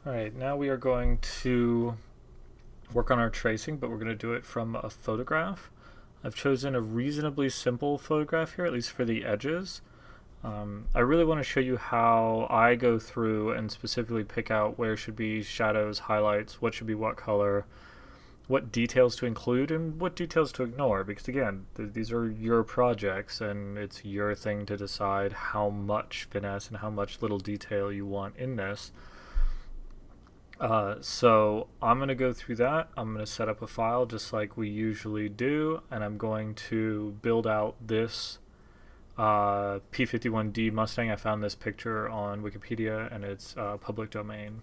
All right, now we are going to work on our tracing, but we're going to do it from a photograph. I've chosen a reasonably simple photograph here, at least for the edges. I really want to show you how I go through and specifically pick out where should be shadows, highlights, what should be what color, what details to include, and what details to ignore. Because again, these are your projects, and it's your thing to decide how much finesse and how much little detail you want in this. So I'm going to go through that. I'm going to set up a file just like we usually do, and I'm going to build out this P51D Mustang. I found this picture on Wikipedia, and it's public domain.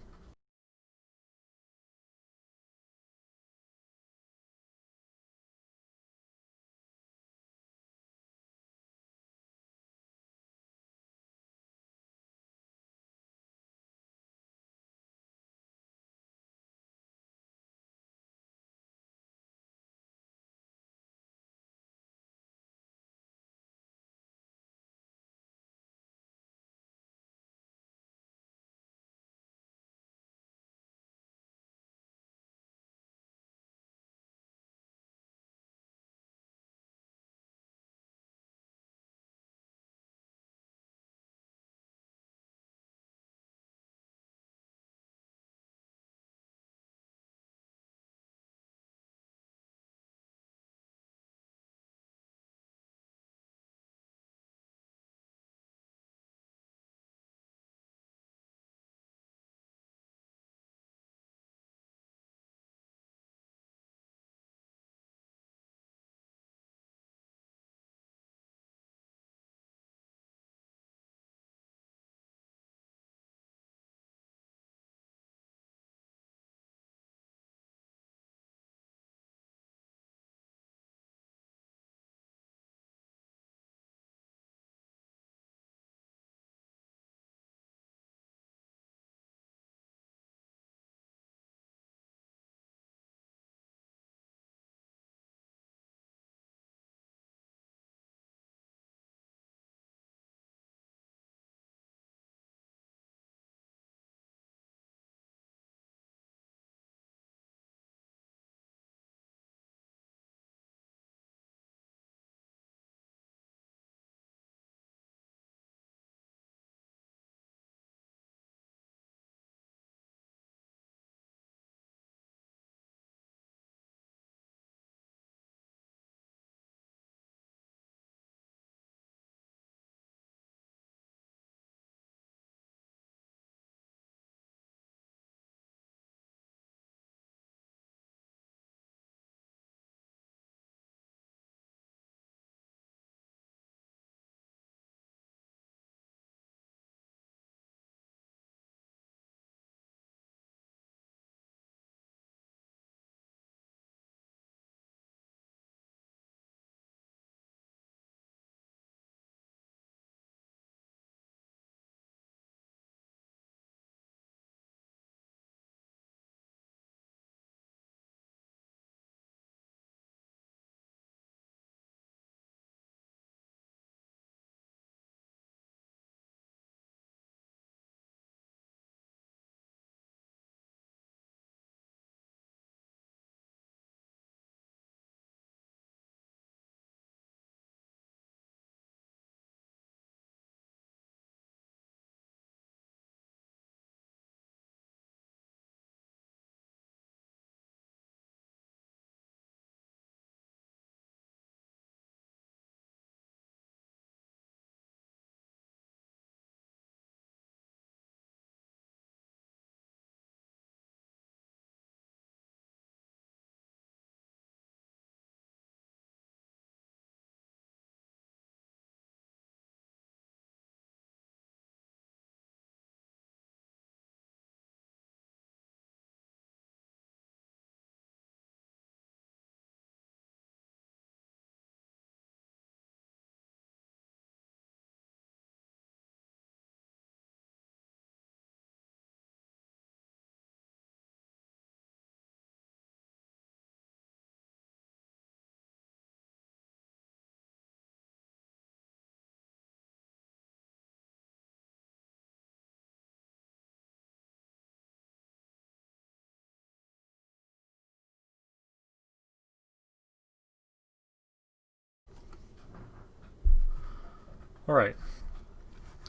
All right.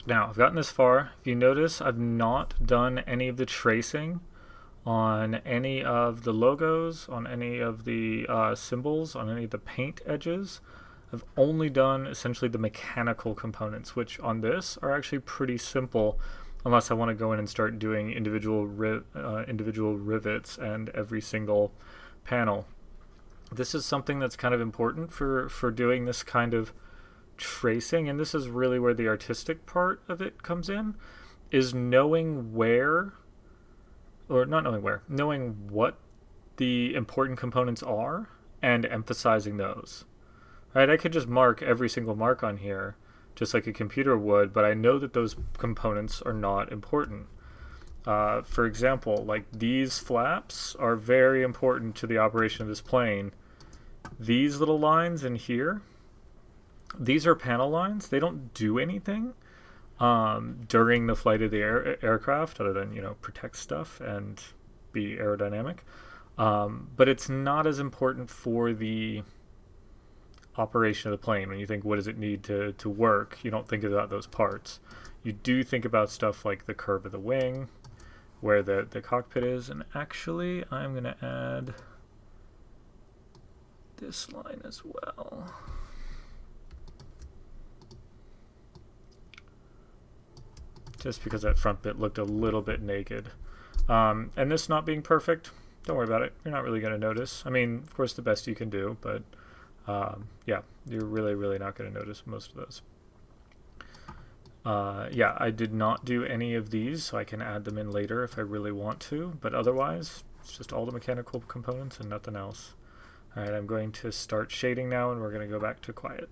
Now, I've gotten this far. If you notice, I've not done any of the tracing on any of the logos, on any of the symbols, on any of the paint edges. I've only done essentially the mechanical components, which on this are actually pretty simple, unless I want to go in and start doing individual rivets and every single panel. This is something that's kind of important for doing this kind of tracing, and this is really where the artistic part of it comes in, is knowing where, or not knowing where, knowing what the important components are and emphasizing those. Right? I could just mark every single mark on here, just like a computer would, but I know that those components are not important. For example, like these flaps are very important to the operation of this plane. These little lines in here, these are panel lines. They don't do anything during the flight of the aircraft other than, protect stuff and be aerodynamic. But it's not as important for the operation of the plane. When you think, what does it need to work, you don't think about those parts. You do think about stuff like the curve of the wing, where the cockpit is. And actually, I'm going to add this line as well. Just because that front bit looked a little bit naked. And this not being perfect, don't worry about it. You're not really going to notice. I mean, of course, the best you can do, but yeah, you're really, really not going to notice most of those. Yeah, I did not do any of these, so I can add them in later if I really want to, but otherwise, it's just all the mechanical components and nothing else. All right, I'm going to start shading now, and we're going to go back to quiet.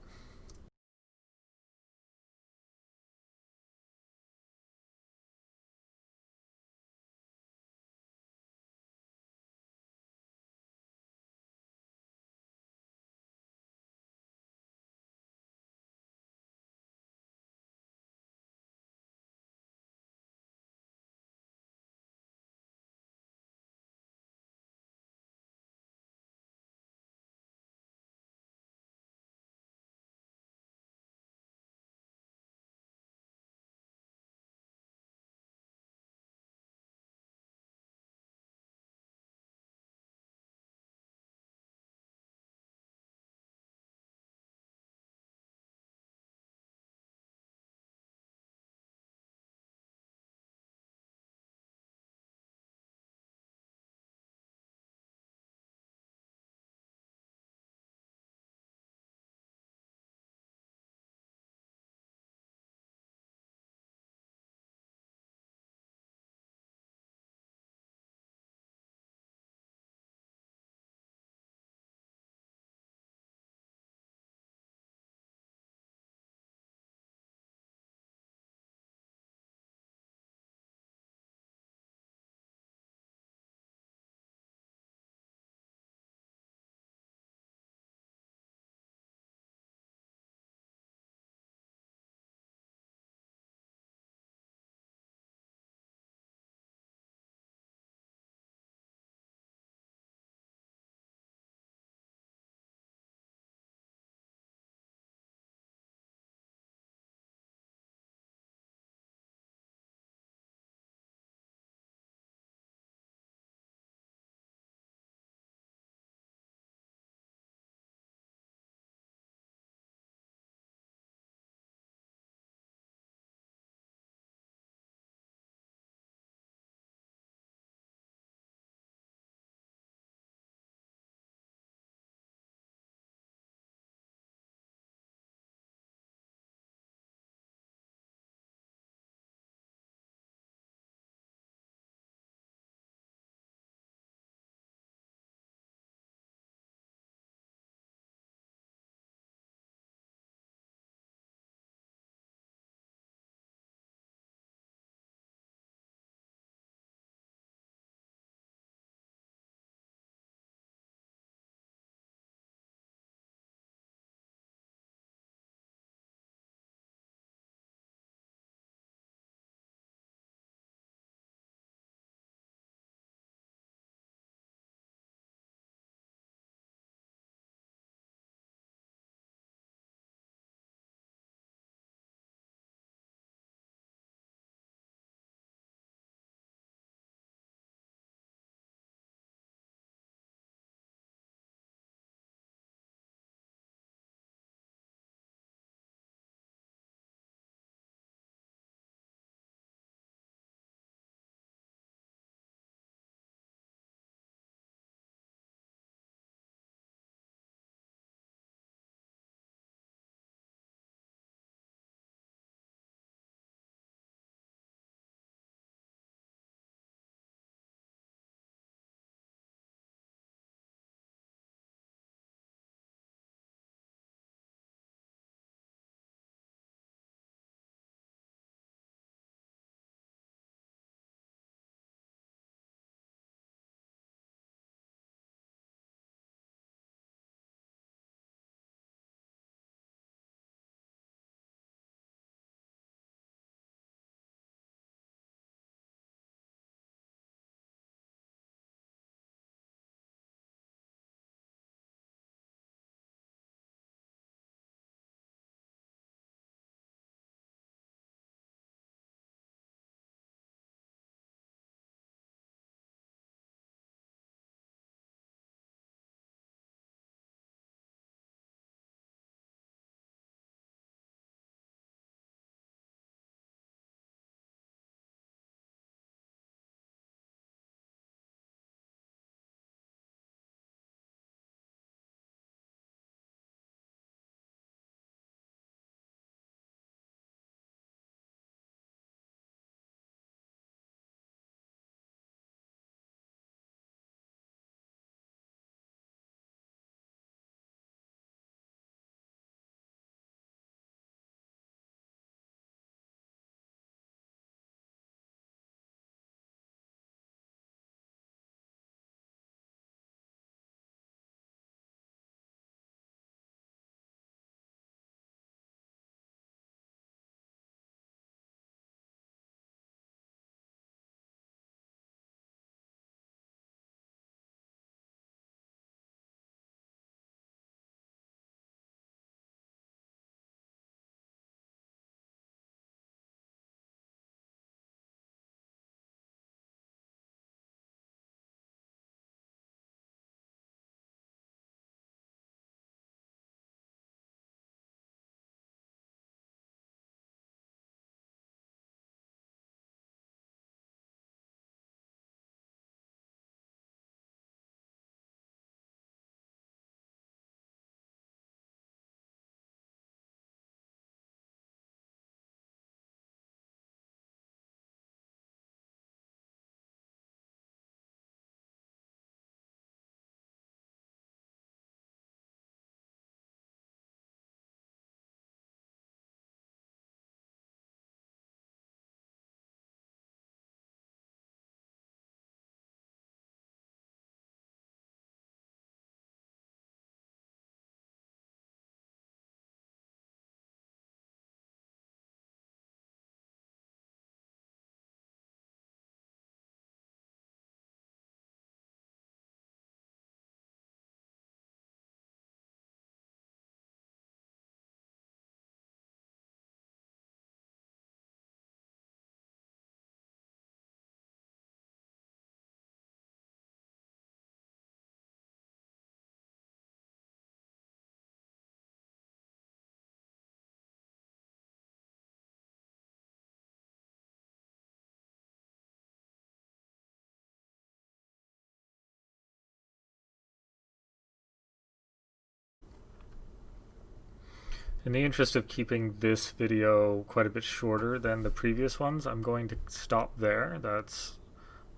In the interest of keeping this video quite a bit shorter than the previous ones, I'm going to stop there. That's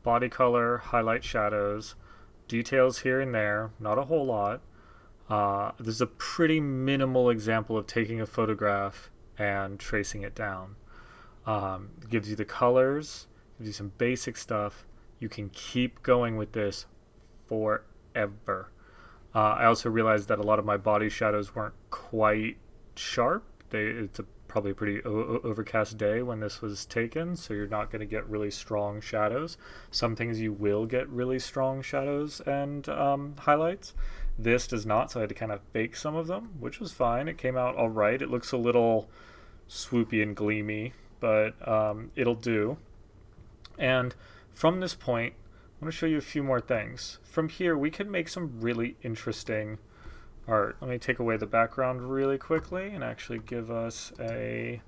body color, highlight shadows, details here and there, not a whole lot. This is a pretty minimal example of taking a photograph and tracing it down. It gives you the colors, gives you some basic stuff. You can keep going with this forever. I also realized that a lot of my body shadows weren't quite sharp. It's probably a pretty overcast day when this was taken, so you're not going to get really strong shadows. Some things you will get really strong shadows and highlights. This does not, so I had to kind of bake some of them, which was fine. It came out all right. It looks a little swoopy and gleamy, but it'll do. And from this point, I want to show you a few more things. From here, we can make some really interesting art. Let me take away the background really quickly and actually give us a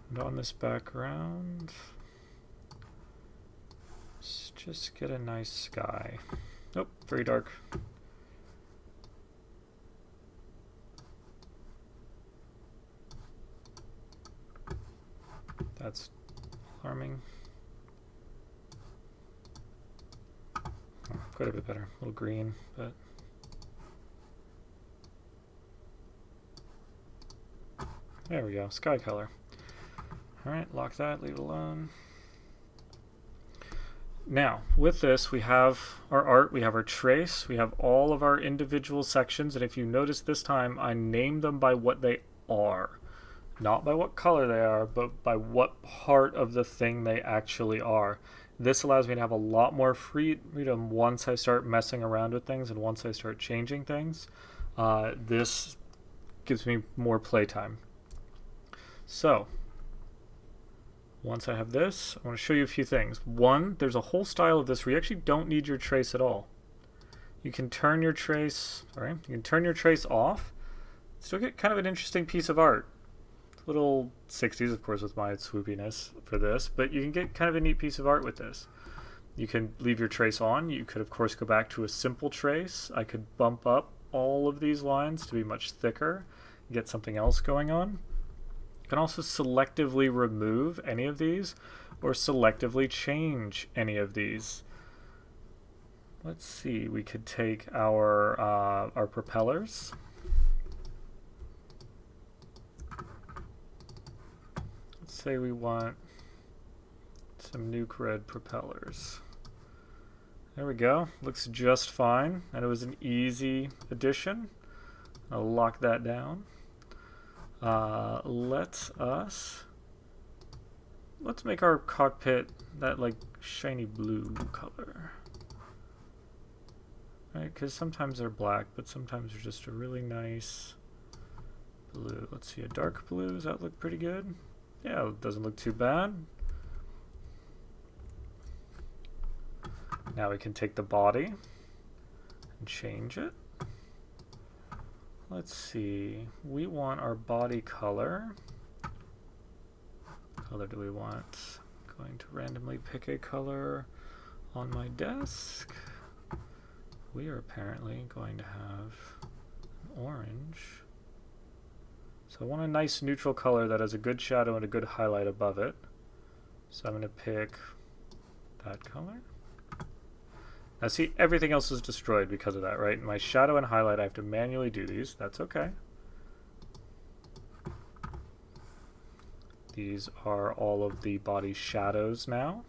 and on this background, let's just get a nice sky. Oh, very dark. That's alarming. Oh, quite a bit better. A little green, but there we go. Sky color. All right, lock that, leave it alone. Now, with this, we have our art, we have our trace, we have all of our individual sections, and if you notice this time, I named them by what they are. Not by what color they are, but by what part of the thing they actually are. This allows me to have a lot more freedom once I start messing around with things and once I start changing things. This gives me more playtime. So, once I have this, I want to show you a few things. One, there's a whole style of this where you actually don't need your trace at all. You can turn your trace, off, still get kind of an interesting piece of art. Little 60s, of course, with my swoopiness for this, but you can get kind of a neat piece of art with this. You can leave your trace on. You could, of course, go back to a simple trace. I could bump up all of these lines to be much thicker, get something else going on. You can also selectively remove any of these or selectively change any of these. Let's see, we could take our propellers. Say we want some nuke red propellers. There we go. Looks just fine. And it was an easy addition. I'll lock that down. Let's make our cockpit that like shiny blue color. Right, because sometimes they're black, but sometimes they're just a really nice blue. Let's see, a dark blue. Does that look pretty good? Yeah, it doesn't look too bad. Now we can take the body and change it. Let's see, we want our body color. What color do we want? I'm going to randomly pick a color on my desk. We are apparently going to have an orange. So I want a nice neutral color that has a good shadow and a good highlight above it. So I'm going to pick that color. Now see, everything else is destroyed because of that, right? My shadow and highlight, I have to manually do these. That's okay. These are all of the body shadows now.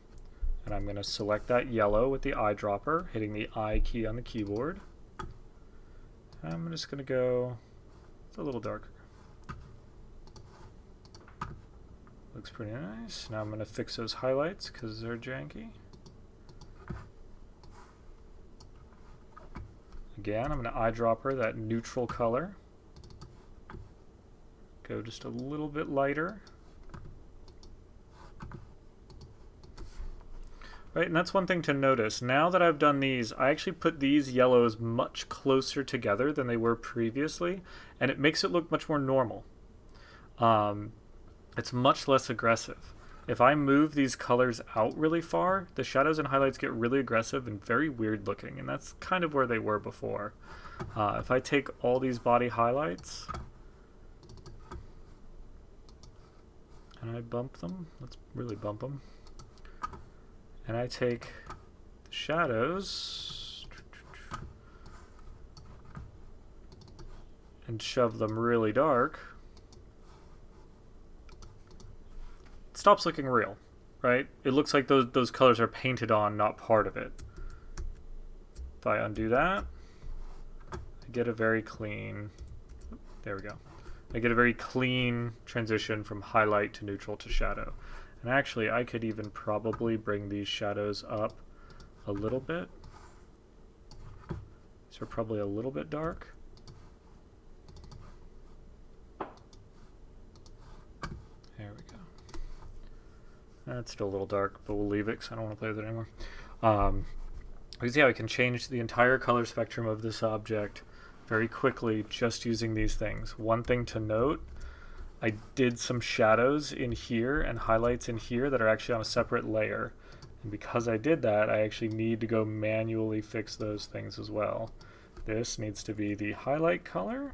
And I'm going to select that yellow with the eyedropper, hitting the I key on the keyboard. And I'm just going to go, it's a little darker. Looks pretty nice. Now I'm going to fix those highlights because they're janky. Again, I'm going to eyedropper that neutral color. Go just a little bit lighter. Right, and that's one thing to notice. Now that I've done these, I actually put these yellows much closer together than they were previously, and it makes it look much more normal. It's much less aggressive. if I move these colors out really far, the shadows and highlights get really aggressive and very weird looking, and that's kind of where they were before. If I take all these body highlights and I bump them, let's really bump them, and I take the shadows and shove them really dark, it stops looking real, right? It looks like those colors are painted on, not part of it. If I undo that, I get a very clean, there we go. I get a very clean transition from highlight to neutral to shadow. And actually, I could even probably bring these shadows up a little bit. These are probably a little bit dark. There we go. That's still a little dark, but we'll leave it because I don't want to play with it anymore. You see how I can change the entire color spectrum of this object very quickly just using these things. One thing to note, I did some shadows in here and highlights in here that are actually on a separate layer. And because I did that, I actually need to go manually fix those things as well. This needs to be the highlight color.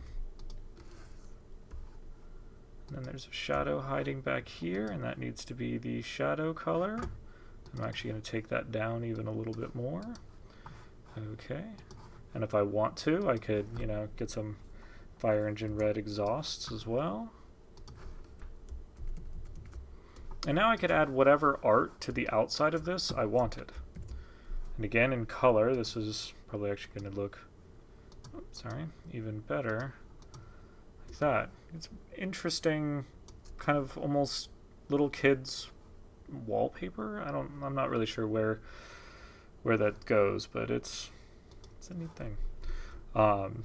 And then there's a shadow hiding back here, and that needs to be the shadow color. I'm actually going to take that down even a little bit more. Okay. And if I want to, I could, you know, get some fire engine red exhausts as well. And now I could add whatever art to the outside of this I wanted. And again, in color, this is probably actually going to look, even better. Like that. It's interesting, kind of almost little kids wallpaper. I'm not really sure where that goes, but it's a neat thing. And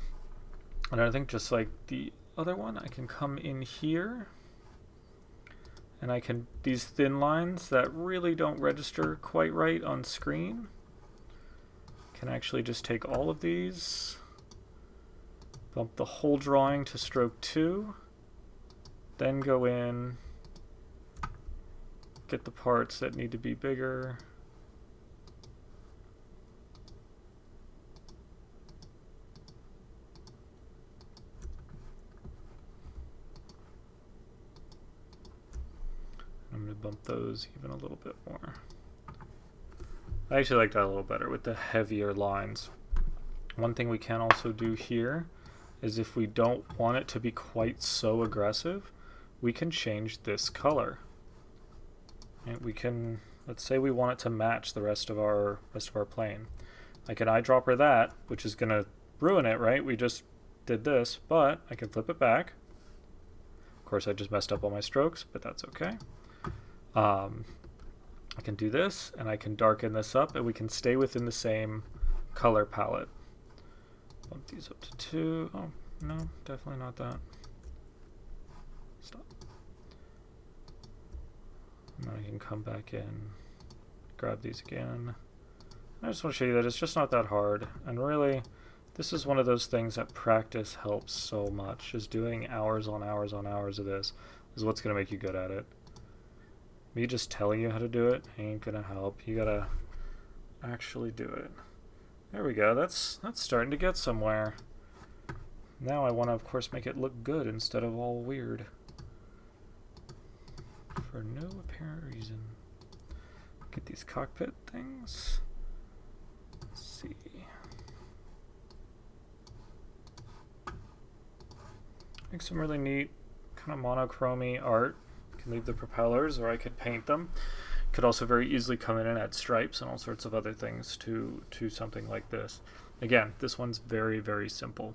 I think just like the other one, I can come in here and I can, these thin lines that really don't register quite right on screen, can actually just take all of these, bump the whole drawing to stroke 2, then go in, get the parts that need to be bigger, I'm going to bump those even a little bit more. I actually like that a little better with the heavier lines. One thing we can also do here is if we don't want it to be quite so aggressive, we can change this color. And we can, let's say we want it to match the rest of our plane. I can eyedropper that, which is going to ruin it, right? We just did this, but I can flip it back. Of course, I just messed up all my strokes, but that's okay. I can do this, and I can darken this up, and we can stay within the same color palette. Bump these up to 2. Oh, no, definitely not that. Stop. And then I can come back in, grab these again. I just want to show you that it's just not that hard, and really, this is one of those things that practice helps so much. Just doing hours on hours on hours of this is what's going to make you good at it. Me just telling you how to do it ain't gonna help. You gotta actually do it. There we go. That's starting to get somewhere. Now I want to, of course, make it look good instead of all weird. For no apparent reason. Get these cockpit things. Let's see. Make some really neat kind of monochrome-y art. Can leave the propellers, or I could paint them. Could also very easily come in and add stripes and all sorts of other things to something like this. Again, this one's very, very simple.